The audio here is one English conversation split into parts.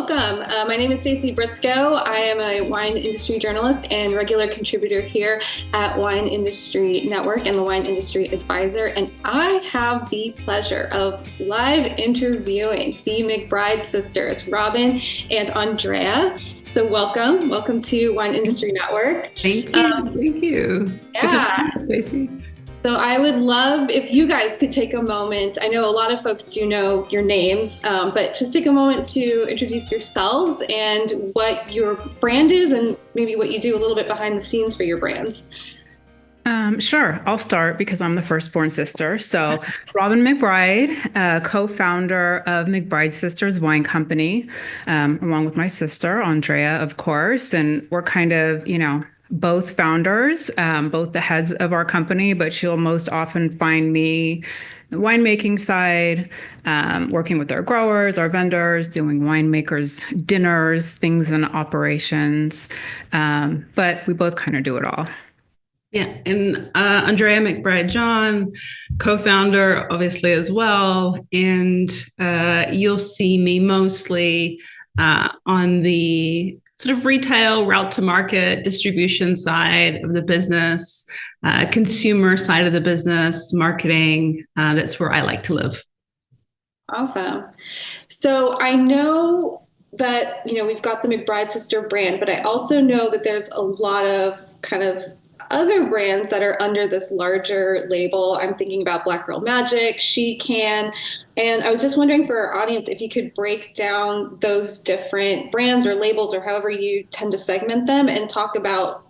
welcome. My name is Stacy Briscoe. I am a wine industry journalist and regular contributor here at Wine Industry Network and the Wine Industry Advisor. And I have the pleasure of live interviewing the McBride sisters, Robin and Andrea. So welcome to Wine Industry Network. Thank you. Yeah. Good to meet you, Stacy. So I would love if you guys could take a moment. I know a lot of folks do know your names, but just take a moment to introduce yourselves and what your brand is and maybe what you do a little bit behind the scenes for your brands. Sure. I'll start because I'm the firstborn sister. So Robin McBride, co-founder of McBride Sisters Wine Company, along with my sister, Andrea, of course. And we're kind of, both founders, both the heads of our company, but you'll most often find me the winemaking side, working with our growers, our vendors, doing winemakers dinners, things in operations. But we both kind of do it all. Yeah, and Andrea McBride John, co-founder, obviously, as well. And you'll see me mostly on the sort of retail, route to market, distribution side of the business, consumer side of the business, marketing. That's where I like to live. Awesome. So I know that, we've got the McBride sister brand, but I also know that there's a lot of kind of other brands that are under this larger label. I'm thinking about Black Girl Magic, She Can. And I was just wondering for our audience, if you could break down those different brands or labels or however you tend to segment them and talk about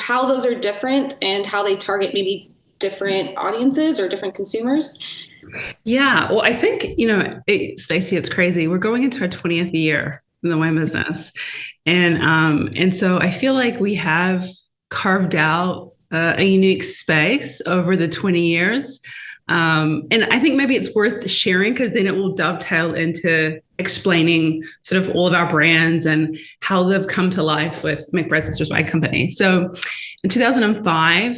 how those are different and how they target maybe different audiences or different consumers. Yeah, well, I think, Stacy, it's crazy. We're going into our 20th year in the wine business. And so I feel like we have carved out a unique space over the 20 years. And I think maybe it's worth sharing because then it will dovetail into explaining sort of all of our brands and how they've come to life with McBride Sisters Wine Company. So in 2005,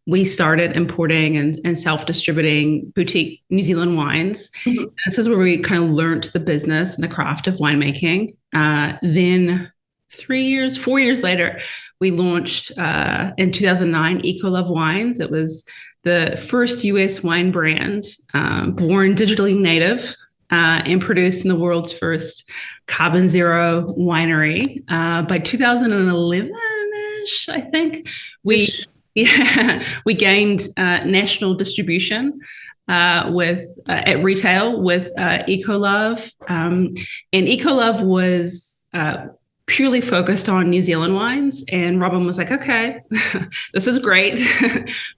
we started importing and self-distributing boutique New Zealand wines. Mm-hmm. This is where we kind of learned the business and the craft of winemaking. Then 4 years later, we launched in 2009 Ecolove Wines. It was the first U.S. wine brand born digitally native and produced in the world's first carbon zero winery. By 2011-ish, I think, we gained national distribution at retail with Ecolove. And Ecolove was purely focused on New Zealand wines. And Robin was like, okay, this is great,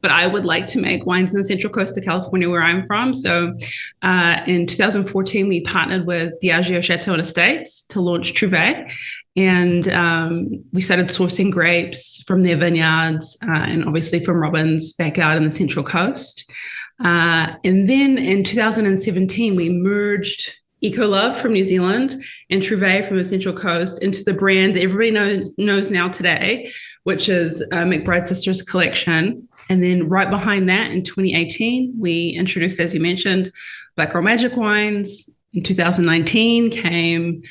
but I would like to make wines in the Central Coast of California where I'm from. So in 2014, we partnered with Diageo Chateau and Estates to launch Trouvé. And we started sourcing grapes from their vineyards and obviously from Robin's backyard in the Central Coast. And then in 2017, we merged Ecolove from New Zealand and Trouvé from the Central Coast into the brand that everybody knows now today, which is McBride Sisters Collection. And then right behind that, in 2018, we introduced, as you mentioned, Black Girl Magic wines. In 2019 came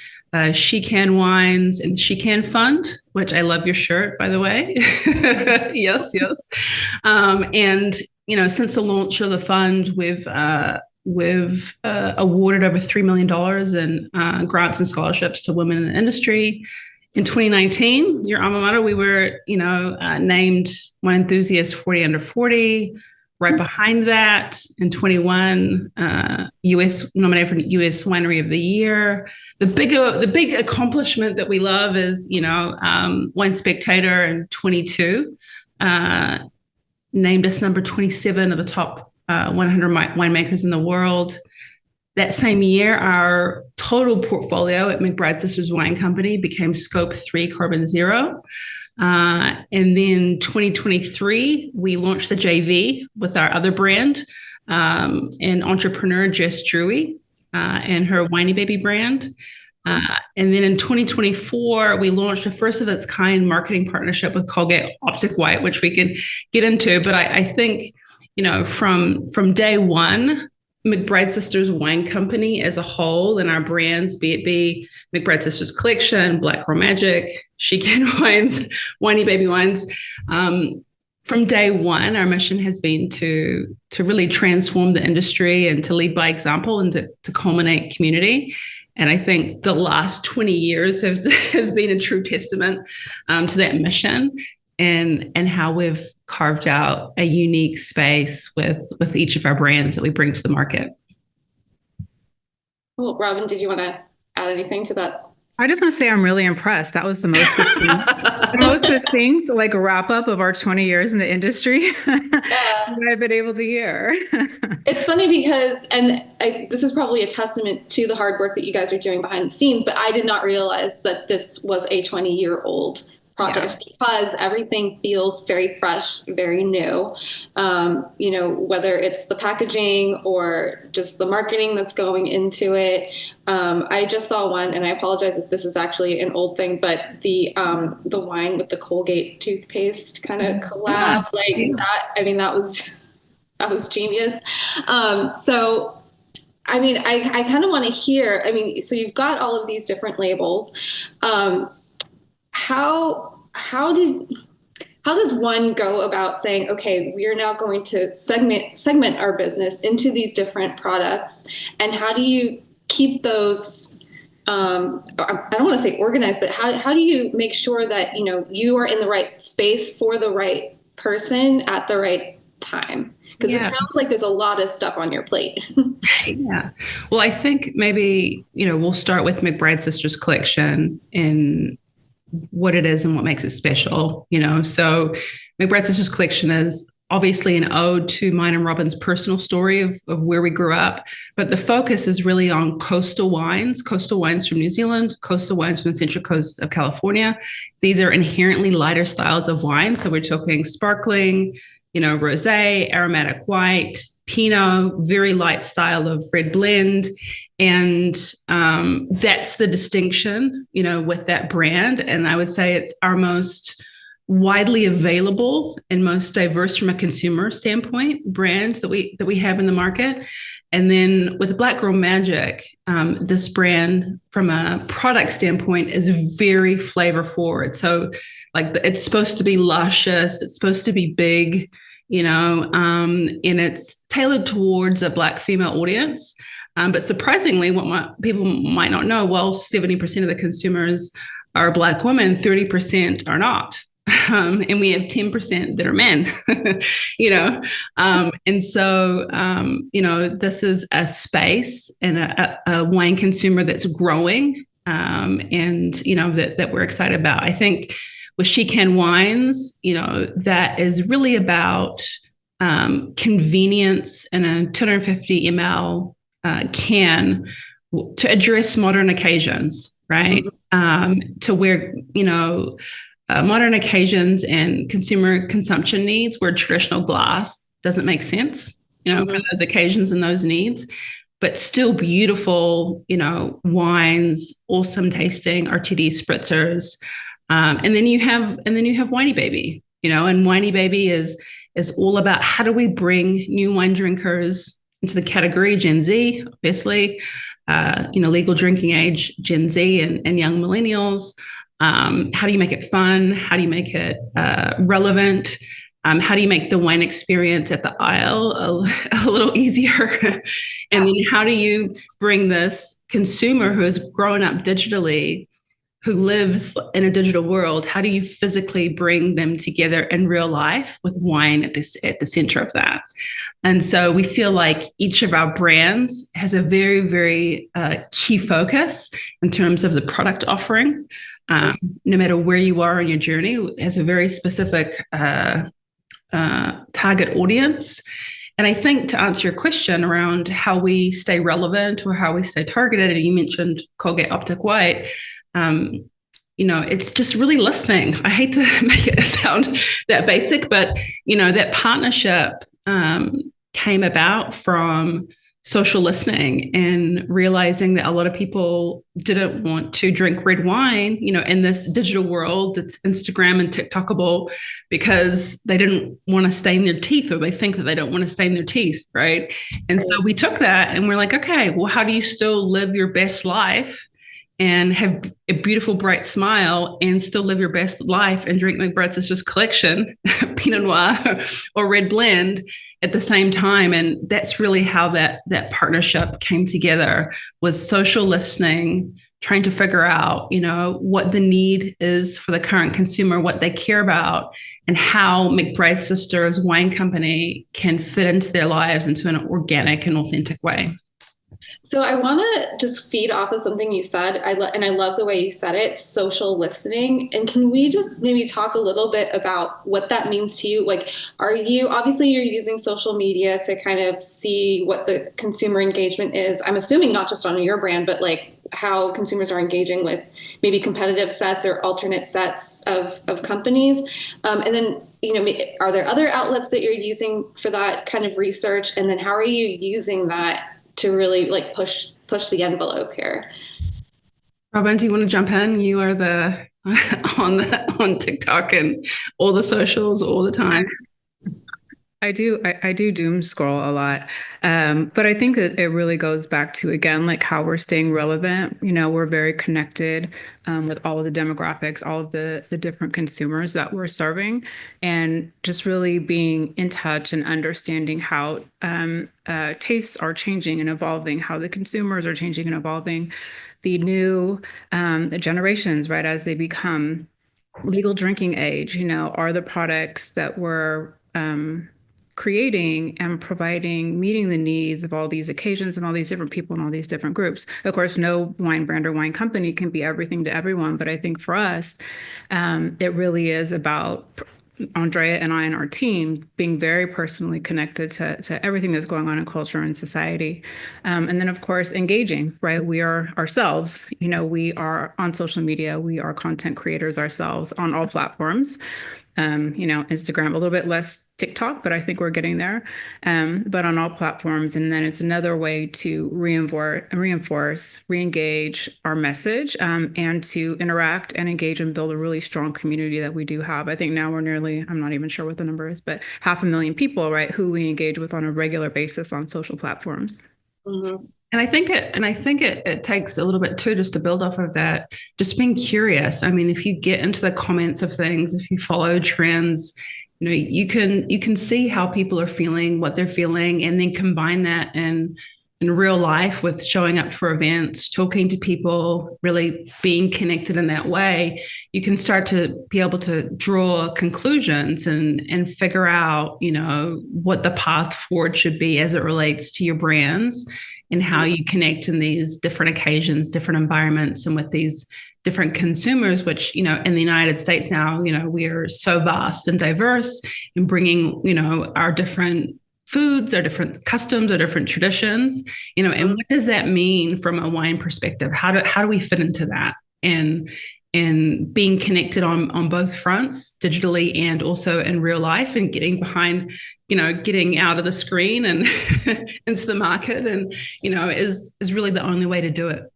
She Can wines and the She Can Fund, which I love your shirt, by the way. Yes. And since the launch of the fund, we've awarded over $3 million in grants and scholarships to women in the industry. In 2019, your alma mater, we were, named Wine Enthusiast 40 Under 40. Right behind that, in 21, nominated for U.S. Winery of the Year. The big accomplishment that we love is, Wine Spectator in 22 named us number 27 of the top 100 winemakers in the world. That same year, our total portfolio at McBride Sisters Wine Company became Scope 3 Carbon Zero. And then 2023, we launched the JV with our other brand, an entrepreneur, Jess Drewy, and her Whiny Baby brand. And then in 2024, we launched the first of its kind marketing partnership with Colgate Optic White, which we can get into. But I think, from day one, McBride Sisters Wine Company as a whole and our brands, be it be McBride Sisters Collection, Black Girl Magic, She Can Wines, Whiny Baby Wines. From day one, our mission has been to really transform the industry and to lead by example and to culminate community. And I think the last 20 years has been a true testament to that mission and how we've carved out a unique space with each of our brands that we bring to the market. Well, Robin, did you want to add anything to that? I just want to say I'm really impressed. That was the most succinct like wrap up of our 20 years in the industry that I've been able to hear. It's funny because, this is probably a testament to the hard work that you guys are doing behind the scenes, but I did not realize that this was a 20-year-old project because everything feels very fresh, very new. Whether it's the packaging or just the marketing that's going into it. I just saw one, and I apologize if this is actually an old thing, but the wine with the Colgate toothpaste kind of collab, that. I mean, that was genius. So I mean, I kind of want to hear. I mean, so you've got all of these different labels. How does one go about saying, okay, we are now going to segment our business into these different products, and how do you keep those? I don't want to say organized, but how do you make sure that you are in the right space for the right person at the right time? Because it sounds like there's a lot of stuff on your plate. Yeah. Well, I think maybe we'll start with McBride Sisters Collection and what it is and what makes it special, So McBride Sisters Collection is obviously an ode to mine and Robin's personal story of where we grew up, but the focus is really on coastal wines from New Zealand, coastal wines from the Central Coast of California. These are inherently lighter styles of wine. So we're talking sparkling, rosé, aromatic white, Pinot, very light style of red blend. And that's the distinction, with that brand. And I would say it's our most widely available and most diverse from a consumer standpoint brand that we have in the market. And then with Black Girl Magic, this brand from a product standpoint is very flavor forward. So it's supposed to be luscious. It's supposed to be big, and it's tailored towards a Black female audience. But surprisingly, people might not know, 70% of the consumers are Black women, 30% are not. And we have 10% that are men, and so, this is a space and a wine consumer that's growing, and, that we're excited about. I think with She Can Wines, that is really about convenience in a 250 ml can to address modern occasions, right? To where, modern occasions and consumer consumption needs where traditional glass doesn't make sense, for those occasions and those needs, but still beautiful, wines, awesome tasting RTD spritzers. And then you have Whiny Baby, and Whiny Baby is all about how do we bring new wine drinkers into the category, Gen Z, obviously, legal drinking age, Gen Z and young millennials. How do you make it fun? How do you make it relevant? How do you make the wine experience at the aisle a little easier? And then how do you bring this consumer who has grown up digitally, who lives in a digital world, how do you physically bring them together in real life with wine at the center of that? And so we feel like each of our brands has a very, very key focus in terms of the product offering. No matter where you are in your journey, it has a very specific target audience. And I think to answer your question around how we stay relevant or how we stay targeted, and you mentioned Colgate Optic White, it's just really listening. I hate to make it sound that basic, but, that partnership came about from social listening and realizing that a lot of people didn't want to drink red wine, in this digital world that's Instagram and TikTokable, because they didn't want to stain their teeth, or they think that they don't want to stain their teeth, right? And so we took that and we're like, okay, well, how do you still live your best life and have a beautiful, bright smile and still live your best life and drink McBride Sisters Collection, Pinot Noir or Red Blend at the same time? And that's really how that partnership came together, was social listening, trying to figure out, what the need is for the current consumer, what they care about, and how McBride Sisters Wine Company can fit into their lives into an organic and authentic way. So I want to just feed off of something you said. And I love the way you said it, social listening. And can we just maybe talk a little bit about what that means to you? Like, obviously you're using social media to kind of see what the consumer engagement is. I'm assuming not just on your brand, but like how consumers are engaging with maybe competitive sets or alternate sets of companies. And then, are there other outlets that you're using for that kind of research? And then how are you using that to really like push the envelope here? Robin, do you want to jump in? You are on TikTok and all the socials all the time. I do doom scroll a lot. But I think that it really goes back to, again, like how we're staying relevant. We're very connected with all of the demographics, all of the different consumers that we're serving, and just really being in touch and understanding how tastes are changing and evolving, how the consumers are changing and evolving, the new the generations, right, as they become legal drinking age, are the products that we're creating and providing, meeting the needs of all these occasions and all these different people and all these different groups. Of course, no wine brand or wine company can be everything to everyone, but I think for us, it really is about Andrea and I and our team being very personally connected to everything that's going on in culture and society. And then, of course, engaging, right? We are ourselves, we are on social media, we are content creators ourselves on all platforms. Instagram, a little bit less TikTok, but I think we're getting there. But on all platforms. And then it's another way to reinforce, re-engage our message, and to interact and engage and build a really strong community that we do have. I think now we're nearly, I'm not even sure what the number is, but 500,000 people, right, who we engage with on a regular basis on social platforms. Mm-hmm. And I think it takes a little bit too, just to build off of that, just being curious. I mean, if you get into the comments of things, if you follow trends, you can see how people are feeling, what they're feeling, and then combine that in real life with showing up for events, talking to people, really being connected in that way. You can start to be able to draw conclusions and figure out, what the path forward should be as it relates to your brands, and how you connect in these different occasions, different environments, and with these different consumers, which, in the United States now, we are so vast and diverse in bringing, our different foods, our different customs, our different traditions, and what does that mean from a wine perspective? How do we fit into that? And being connected on both fronts, digitally and also in real life, and getting behind, getting out of the screen and into the market, and, is really the only way to do it.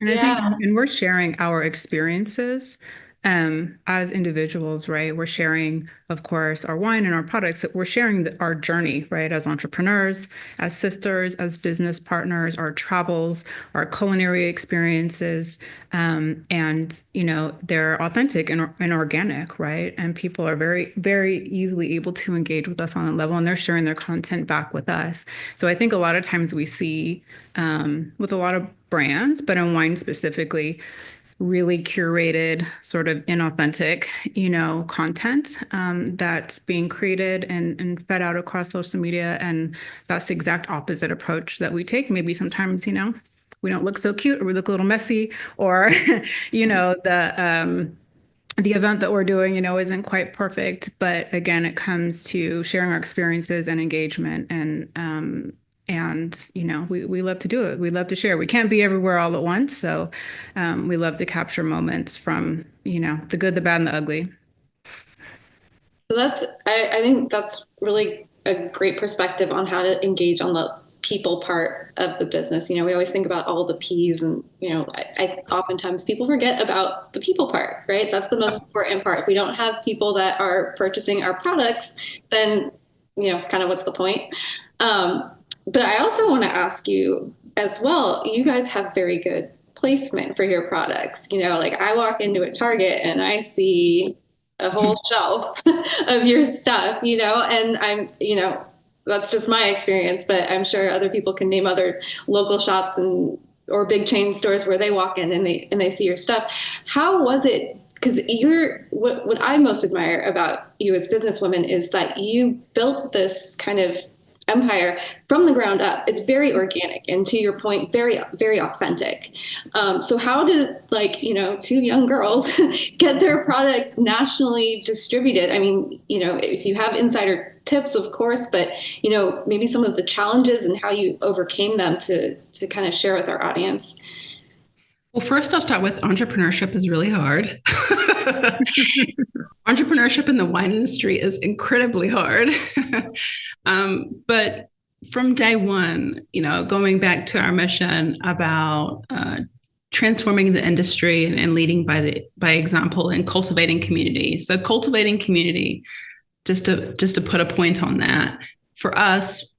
And I think, and we're sharing our experiences as individuals, right? We're sharing, of course, our wine and our products. We're sharing our journey, right? As entrepreneurs, as sisters, as business partners, our travels, our culinary experiences. And, they're authentic and organic, right? And people are very, very easily able to engage with us on a level, and they're sharing their content back with us. So I think a lot of times we see with a lot of brands, but in wine specifically, really curated, sort of inauthentic, content that's being created and fed out across social media. And that's the exact opposite approach that we take. Maybe sometimes, we don't look so cute, or we look a little messy, or, the event that we're doing, isn't quite perfect. But again, it comes to sharing our experiences and engagement, and we love to do it. We love to share. We can't be everywhere all at once. So we love to capture moments from, the good, the bad, and the ugly. So I think that's really a great perspective on how to engage on people part of the business. We always think about all the P's, and I oftentimes people forget about the people part, right? That's the most important part. If we don't have people that are purchasing our products, then kind of what's the point? But I also want to ask you as well, you guys have very good placement for your products. Like I walk into a Target and I see a whole shelf of your stuff, and that's just my experience, but I'm sure other people can name other local shops or big chain stores where they walk in and they see your stuff. How was it? Because what I most admire about you as businesswomen is that you built this kind of empire from the ground up. It's very organic, and to your point, very, very authentic. So how did two young girls get their product nationally distributed? I mean, if you have insider tips, of course, but maybe some of the challenges and how you overcame them to kind of share with our audience. Well, first I'll start with entrepreneurship is really hard. Entrepreneurship in the wine industry is incredibly hard. But from day one, going back to our mission about transforming the industry and leading by example and cultivating community. So cultivating community, just to put a point on that, for us,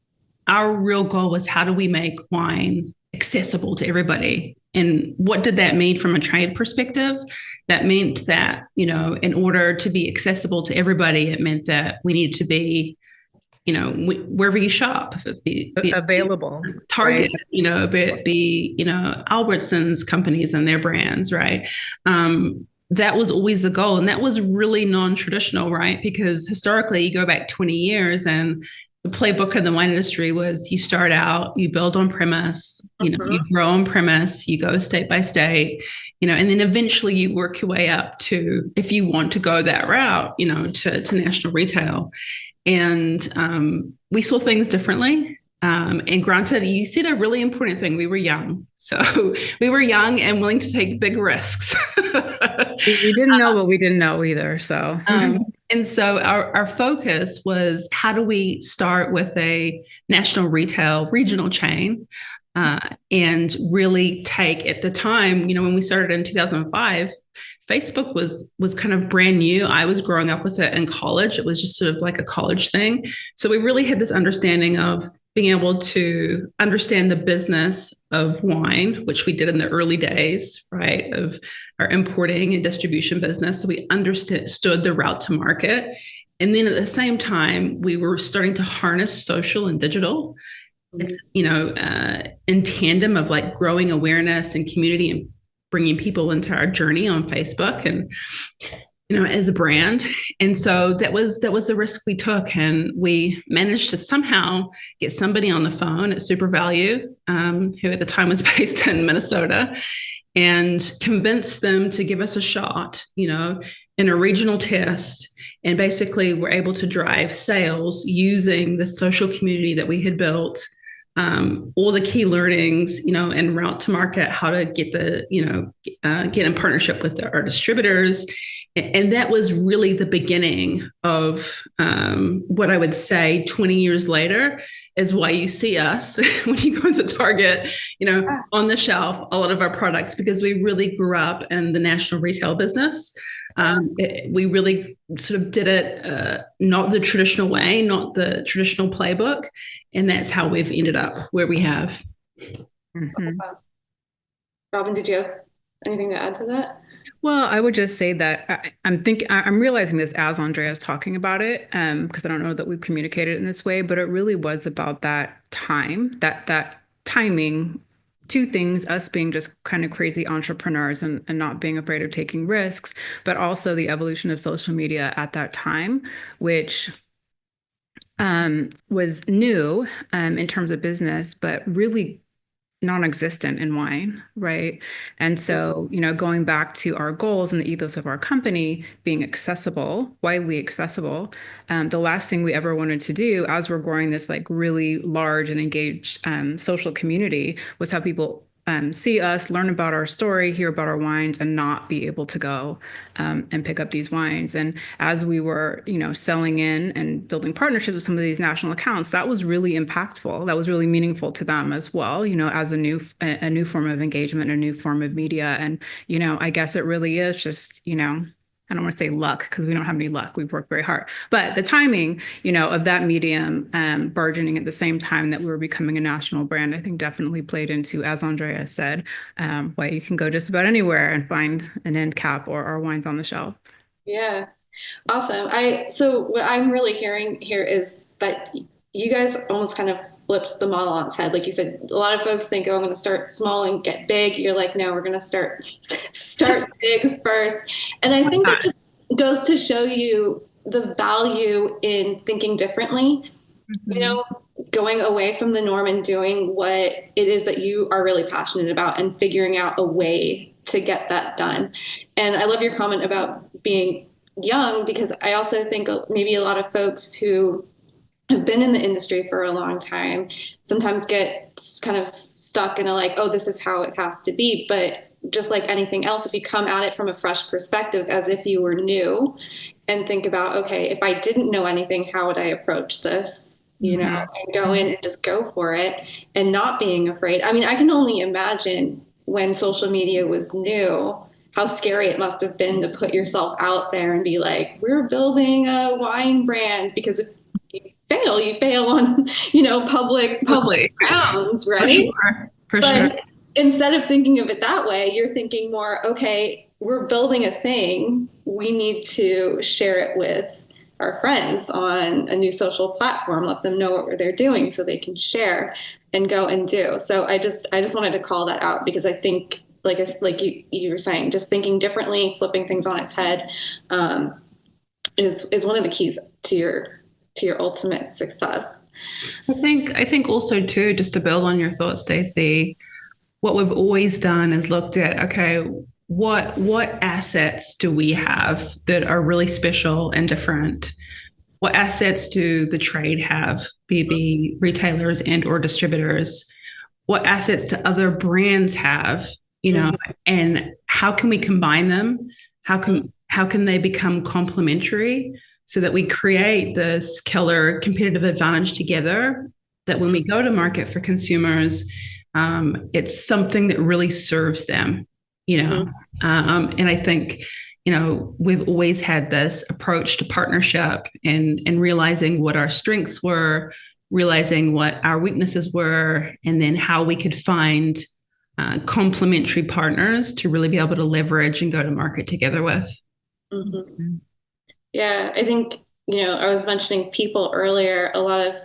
our real goal was how do we make wine accessible to everybody? And what did that mean from a trade perspective? That meant that, in order to be accessible to everybody, it meant that we needed to be, wherever you shop, be available. Target, right? be Albertsons companies and their brands, right? That was always the goal. And that was really non-traditional, right? Because historically, you go back 20 years and the playbook in the wine industry was you start out, you build on premise, you grow on premise, you go state by state, and then eventually you work your way up to, if you want to go that route, to national retail. And we saw things differently. And granted, you said a really important thing. We were young. So we were young and willing to take big risks. We didn't know what we didn't know either. So, and so our focus was how do we start with a national regional chain, and really take, at the time, when we started in 2005, Facebook was kind of brand new. I was growing up with it in college. It was just sort of like a college thing. So we really had this understanding of being able to understand the business of wine, which we did in the early days, right, of our importing and distribution business. So we understood the route to market. And then at the same time, we were starting to harness social and digital, in tandem of like growing awareness and community and bringing people into our journey on Facebook and, as a brand. And so that was the risk we took. And we managed to somehow get somebody on the phone at Super Value, who at the time was based in Minnesota, and convince them to give us a shot, in a regional test. And basically we're able to drive sales using the social community that we had built, all the key learnings, and route to market, how to get get in partnership with our distributors. And that was really the beginning of what I would say 20 years later is why you see us when you go into Target, on the shelf, a lot of our products, because we really grew up in the national retail business. We really sort of did it not the traditional way, not the traditional playbook. And that's how we've ended up where we have. Mm-hmm. Robin, did you have anything to add to that? Well, I would just say that I'm realizing this as Andrea is talking about it, because I don't know that we've communicated in this way, but it really was about that time, that timing. Two things, us being just kind of crazy entrepreneurs and not being afraid of taking risks, but also the evolution of social media at that time, which was new in terms of business, but really non-existent in wine, right? And so, going back to our goals and the ethos of our company being accessible, widely accessible, the last thing we ever wanted to do as we're growing this like really large and engaged social community was have people see us, learn about our story, hear about our wines, and not be able to go and pick up these wines. And as we were, selling in and building partnerships with some of these national accounts, that was really impactful. That was really meaningful to them as well, as a new form of engagement, a new form of media. And, I guess it really is just, I don't want to say luck because we don't have any luck. We've worked very hard. But the timing, of that medium burgeoning at the same time that we were becoming a national brand, I think definitely played into, as Andrea said, why you can go just about anywhere and find an end cap or wines on the shelf. Yeah. Awesome. So what I'm really hearing here is that you guys almost kind of flipped the model on its head. Like you said, a lot of folks think, oh, I'm going to start small and get big. You're like, no, we're going to start big first. And I think that just goes to show you the value in thinking differently, going away from the norm and doing what it is that you are really passionate about and figuring out a way to get that done. And I love your comment about being young, because I also think maybe a lot of folks who have been in the industry for a long time sometimes get kind of stuck in oh, this is how it has to be. But just like anything else, if you come at it from a fresh perspective, as if you were new, and think about, okay, if I didn't know anything, how would I approach this? And go in and just go for it and not being afraid. I mean, I can only imagine when social media was new, how scary it must have been to put yourself out there and be like, we're building a wine brand, because if you fail on, public grounds, right? For sure. Instead of thinking of it that way, you're thinking more, okay, we're building a thing. We need to share it with our friends on a new social platform, let them know what they're doing so they can share and go and do. So I just wanted to call that out, because I think, like you were saying, just thinking differently, flipping things on its head, is one of the keys to your ultimate success. I think also too, just to build on your thoughts, Stacy, what we've always done is looked at, okay, what assets do we have that are really special and different? What assets do the trade have, be it retailers and or distributors? What assets do other brands have? And how can we combine them? How can they become complementary so that we create this killer competitive advantage together, that when we go to market for consumers, it's something that really serves them, and I think, we've always had this approach to partnership and realizing what our strengths were, realizing what our weaknesses were, and then how we could find complementary partners to really be able to leverage and go to market together with. Mm-hmm. Yeah, I think, I was mentioning people earlier. A lot of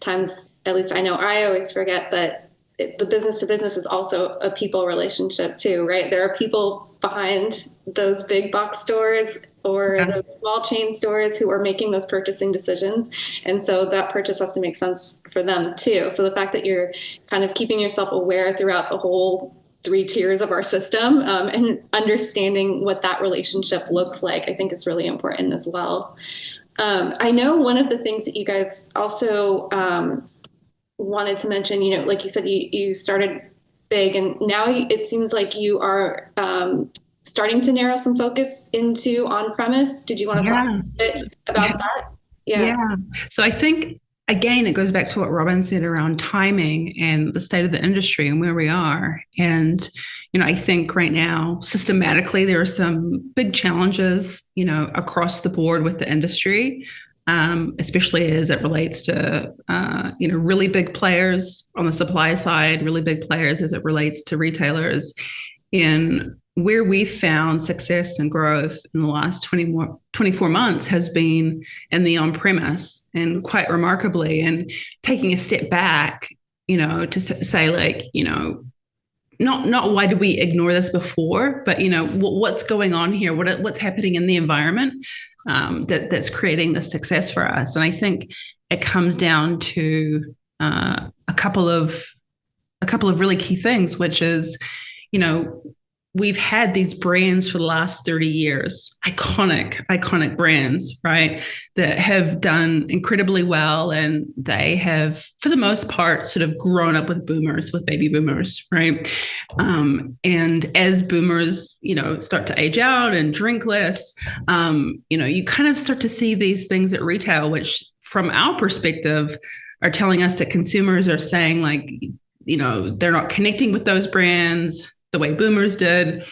times, at least I know, I always forget that the business to business is also a people relationship too, right? There are people behind those big box stores or those small chain stores who are making those purchasing decisions. And so that purchase has to make sense for them too. So the fact that you're kind of keeping yourself aware throughout the whole 3 tiers of our system, and understanding what that relationship looks like, I think is really important as well. I know one of the things that you guys also wanted to mention, like you said, you started big, and now it seems like you are starting to narrow some focus into on-premise. Did you want to talk a bit about that? Yeah. So I think, again, it goes back to what Robin said around timing and the state of the industry and where we are. And, I think right now, systematically, there are some big challenges, across the board with the industry, especially as it relates to, really big players on the supply side, really big players as it relates to retailers. And where we've found success and growth in the last 24 months has been in the on-premise, and quite remarkably, and taking a step back, to say not why did we ignore this before, but, what's going on here? What's happening in the environment that's creating the success for us? And I think it comes down to a couple of really key things, which is, we've had these brands for the last 30 years, iconic brands, right, that have done incredibly well. And they have, for the most part, sort of grown up with boomers, with baby boomers, right? And as boomers, start to age out and drink less, you kind of start to see these things at retail, which from our perspective are telling us that consumers are saying, like, they're not connecting with those brands the way boomers did.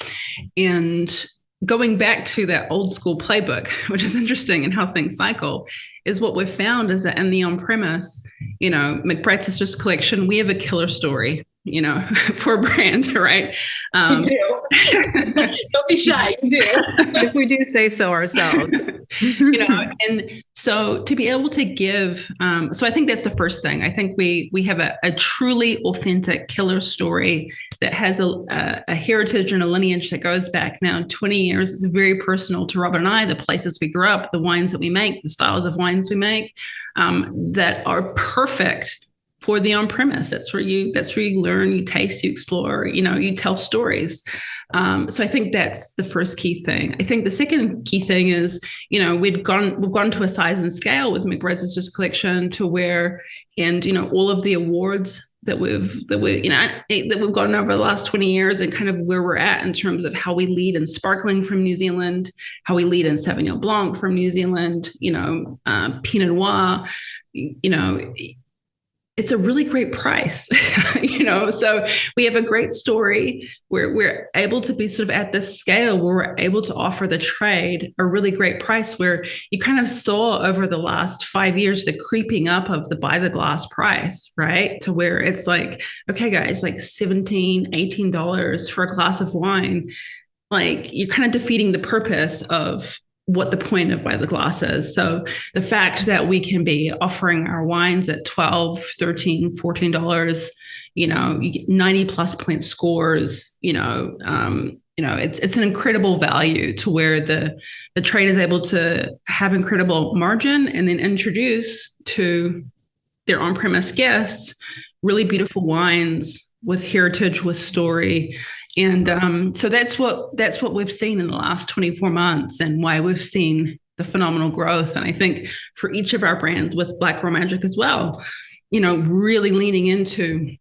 And going back to that old school playbook, which is interesting in how things cycle, is what we've found is that in the on-premise, McBride Sisters Collection, we have a killer story, for a brand, right? You do. Don't be shy. You do. If we do say so ourselves. And so to be able to give, so I think that's the first thing. I think we have a truly authentic killer story that has a heritage and a lineage that goes back now 20 years. It's very personal to Robin and I, the places we grew up, the wines that we make, the styles of wines we make, that are perfect for the on-premise. That's where you learn, you taste, you explore, you tell stories. So I think that's the first key thing. I think the second key thing is, we've gone to a size and scale with McBride Sisters Collection to where, and all of the awards that we've gotten over the last 20 years, and kind of where we're at in terms of how we lead in sparkling from New Zealand, how we lead in Sauvignon Blanc from New Zealand, Pinot Noir, it's a really great price, so we have a great story where we're able to be sort of at this scale where we're able to offer the trade a really great price, where you kind of saw over the last 5 years the creeping up of the by the glass price, right? To where it's like, okay, guys, like $17-18 for a glass of wine. Like, you're kind of defeating the purpose of what the point of by the glass is. So the fact that we can be offering our wines at $12, $13, $14, you get 90 plus point scores, it's an incredible value to where the trade is able to have incredible margin and then introduce to their on-premise guests really beautiful wines with heritage, with story. And so that's what we've seen in the last 24 months, and why we've seen the phenomenal growth. And I think for each of our brands, with Black Girl Magic as well, really leaning into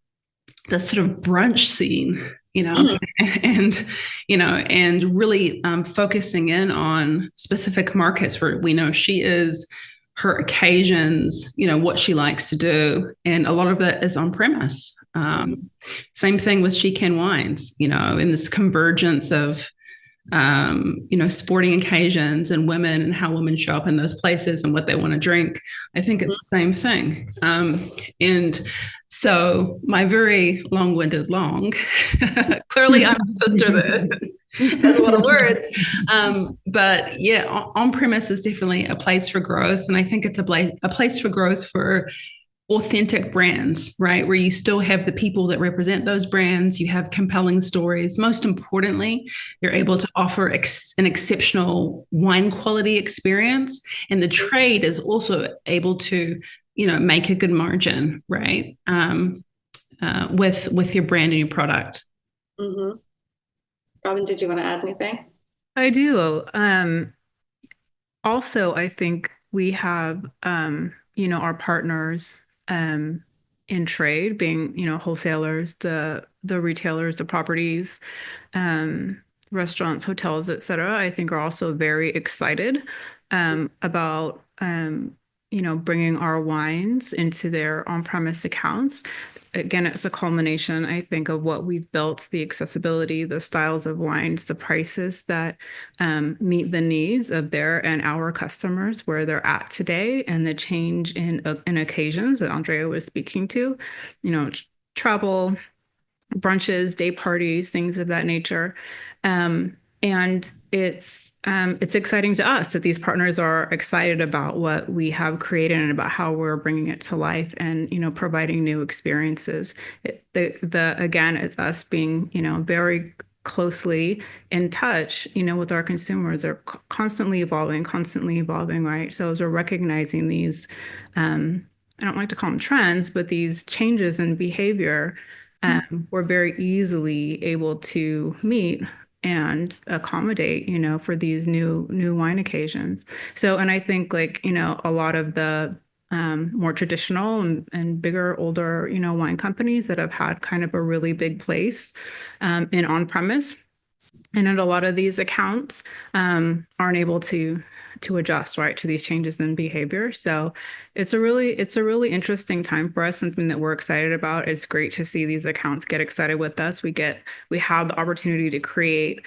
the sort of brunch scene, and really focusing in on specific markets where we know she is, her occasions, what she likes to do, and a lot of it is on premise. Same thing with She Can Wines, in this convergence of, sporting occasions and women, and how women show up in those places and what they want to drink. I think it's the same thing. And so my very long-winded clearly I'm a sister that has a lot of words. But yeah, on-premise is definitely a place for growth. And I think it's a place for growth for authentic brands, right? Where you still have the people that represent those brands, you have compelling stories. Most importantly, you're able to offer an exceptional wine quality experience. And the trade is also able to, make a good margin, right? With your brand and your product. Mm-hmm. Robin, did you want to add anything? I do. Also, I think we have, our partners in trade, being, wholesalers, the retailers, the properties, restaurants, hotels, et cetera, I think are also very excited about, bringing our wines into their on-premise accounts. Again, it's a culmination, I think, of what we've built, the accessibility, the styles of wines, the prices that meet the needs of their and our customers where they're at today, and the change in occasions that Andrea was speaking to, travel, brunches, day parties, things of that nature. And it's exciting to us that these partners are excited about what we have created and about how we're bringing it to life, and providing new experiences. Again, it's us being very closely in touch with our consumers. They're constantly evolving, right? So as we're recognizing these, I don't like to call them trends, but these changes in behavior, we're very easily able to meet and accommodate, for these new wine occasions. So, and I think like, a lot of the more traditional and bigger, older, wine companies that have had kind of a really big place in on-premise. And then a lot of these accounts aren't able to adjust right to these changes in behavior. So it's a really interesting time for us, something that we're excited about. It's great to see these accounts get excited with us. We have the opportunity to create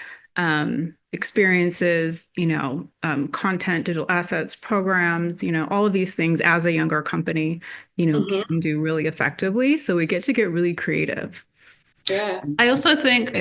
experiences, content, digital assets, programs, all of these things as a younger company, can do really effectively. So we get to get really creative. Yeah. I also think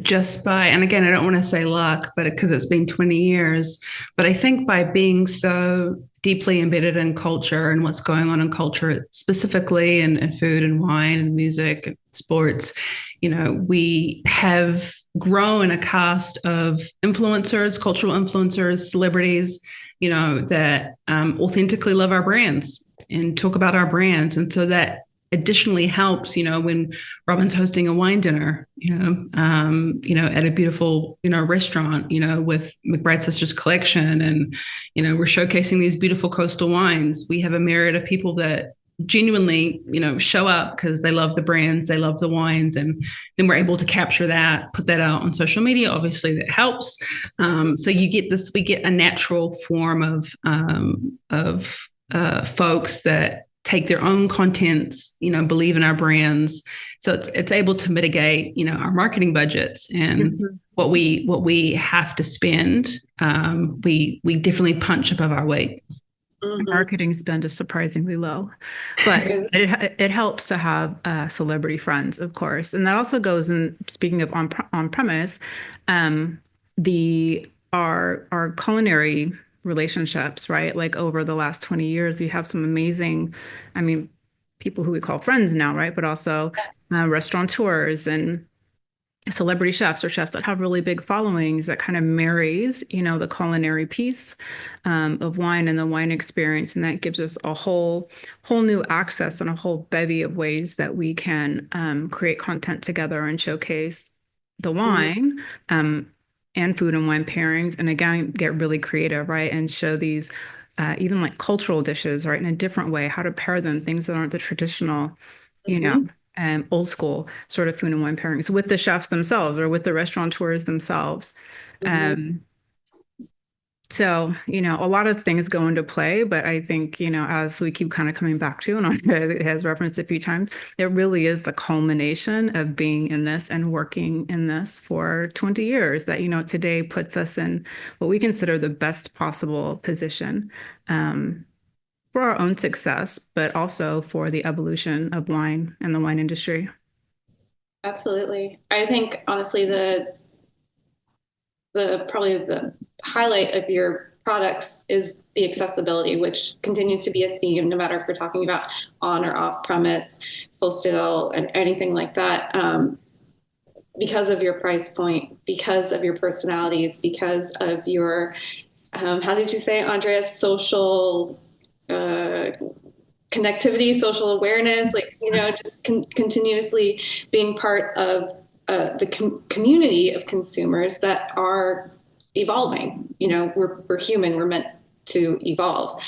just by, and again, I don't want to say luck, but because it's been 20 years, but I think by being so deeply embedded in culture and what's going on in culture, specifically in food and wine and music and sports, we have grown a cast of influencers, cultural influencers, celebrities, that authentically love our brands and talk about our brands. And so that additionally helps, when Robin's hosting a wine dinner, at a beautiful, restaurant, with McBride Sisters Collection, and, we're showcasing these beautiful coastal wines. We have a myriad of people that genuinely, show up because they love the brands, they love the wines, and then we're able to capture that, put that out on social media. Obviously, that helps. So we get a natural form of folks that take their own contents, believe in our brands. So it's able to mitigate, our marketing budgets and what we have to spend. We definitely punch above our weight. Marketing spend is surprisingly low, but it helps to have celebrity friends, of course. And that also goes in, speaking of on premise, our culinary relationships, right? Like over the last 20 years, you have some amazing, people who we call friends now, right? But also restaurateurs and celebrity chefs or chefs that have really big followings that kind of marries, the culinary piece of wine and the wine experience. And that gives us a whole new access and a whole bevy of ways that we can create content together and showcase the wine and food and wine pairings. And again, get really creative, right? And show these even like cultural dishes, right? In a different way, how to pair them, things that aren't the traditional, old school sort of food and wine pairings with the chefs themselves or with the restaurateurs themselves. So, a lot of things go into play, but I think, as we keep kind of coming back to, and it has referenced a few times, it really is the culmination of being in this and working in this for 20 years that, today puts us in what we consider the best possible position for our own success, but also for the evolution of wine and the wine industry. Absolutely. I think, honestly, probably the highlight of your products is the accessibility, which continues to be a theme, no matter if we're talking about on or off premise, full still, and anything like that. Because of your price point, because of your personalities, because of your, how did you say, Andrea, social connectivity, social awareness, just continuously being part of the community of consumers that are evolving. We're human, we're meant to evolve.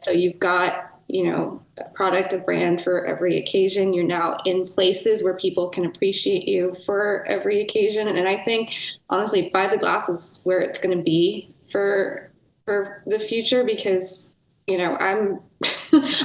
So you've got, a product, a brand for every occasion. You're now in places where people can appreciate you for every occasion. And I think, honestly, By the Glass is where it's going to be for the future, because I'm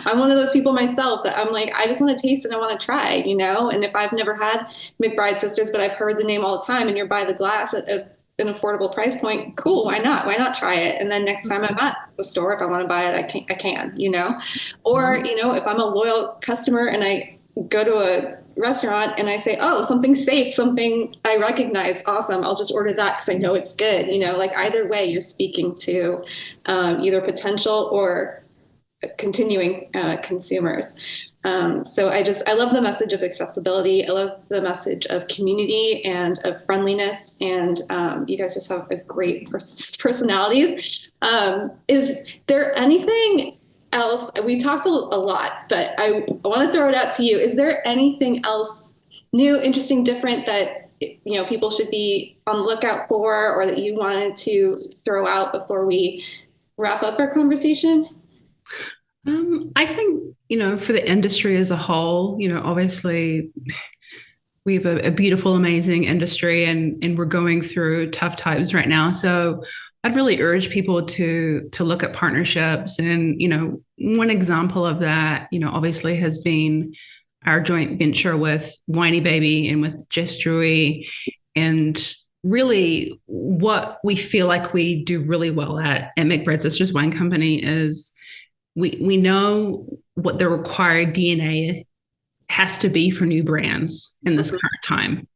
I'm one of those people myself that I'm like, I just want to taste it. I want to try, and if I've never had McBride Sisters, but I've heard the name all the time, and you're By the Glass at an affordable price point, cool. Why not? Why not try it? And then next time I'm at the store, if I want to buy it, I can, or, if I'm a loyal customer and I go to a restaurant and I say, oh, something safe, something I recognize, awesome, I'll just order that because I know it's good. Either way, you're speaking to either potential or continuing consumers. So I love the message of accessibility. I love the message of community and of friendliness. And you guys just have a great personalities. Is there anything else? We talked a lot, but I want to throw it out to you. Is there anything else new, interesting, different that people should be on the lookout for, or that you wanted to throw out before we wrap up our conversation? I think, for the industry as a whole, obviously we have a beautiful, amazing industry, and we're going through tough times right now. So I'd really urge people to look at partnerships. And, one example of that, obviously has been our joint venture with Whiny Baby and with Jess Drewy. And really what we feel like we do really well at McBride Sisters Wine Company is we know what the required DNA has to be for new brands in this current time.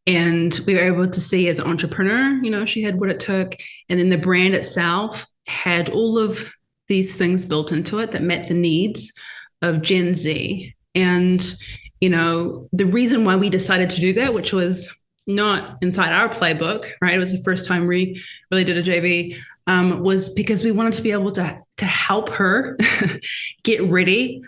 And we were able to see as an entrepreneur, she had what it took. And then the brand itself had all of these things built into it that met the needs of Gen Z. And, the reason why we decided to do that, which was not inside our playbook, right? It was the first time we really did a JV, was because we wanted to be able to help her get ready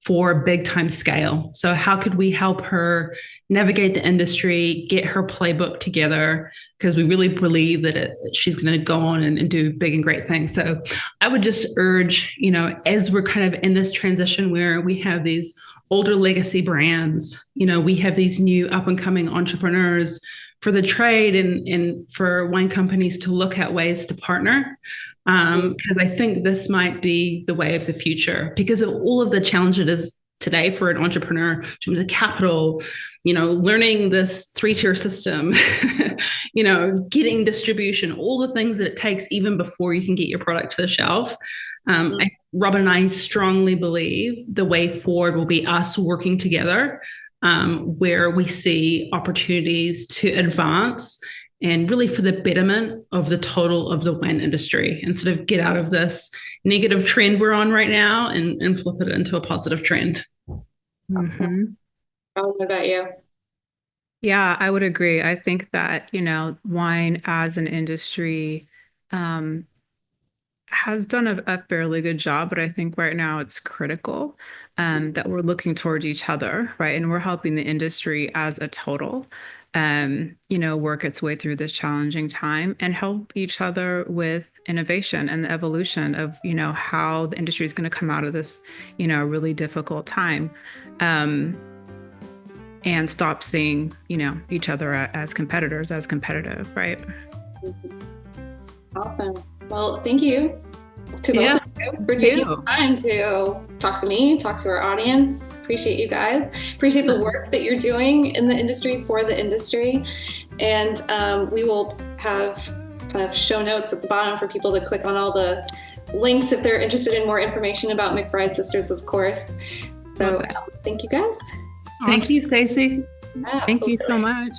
for big time scale. So how could we help her navigate the industry, get her playbook together? Because we really believe that she's going to go on and do big and great things. So I would just urge, as we're kind of in this transition where we have these older legacy brands, we have these new up and coming entrepreneurs, for the trade and for wine companies to look at ways to partner. Because I think this might be the way of the future because of all of the challenges it is today for an entrepreneur in terms of capital, learning this 3-tier system, getting distribution, all the things that it takes even before you can get your product to the shelf. Robin and I strongly believe the way forward will be us working together, where we see opportunities to advance and really for the betterment of the total of the wine industry and sort of get out of this negative trend we're on right now and flip it into a positive trend. Mm-hmm. What about you? Yeah, I would agree. I think that, wine as an industry has done a fairly good job, but I think right now it's critical that we're looking towards each other, right? And we're helping the industry as a total, work its way through this challenging time and help each other with innovation and the evolution of, how the industry is going to come out of this, really difficult time. And stop seeing, each other as competitors, as competitive, right? Awesome. Well, thank you to both of you for taking the time to talk to me, talk to our audience. Appreciate you guys. Appreciate the work that you're doing in the industry for the industry. And we will have kind of show notes at the bottom for people to click on all the links if they're interested in more information about McBride Sisters, of course. So thank you guys. Thank you, Stacy. Thank you so much.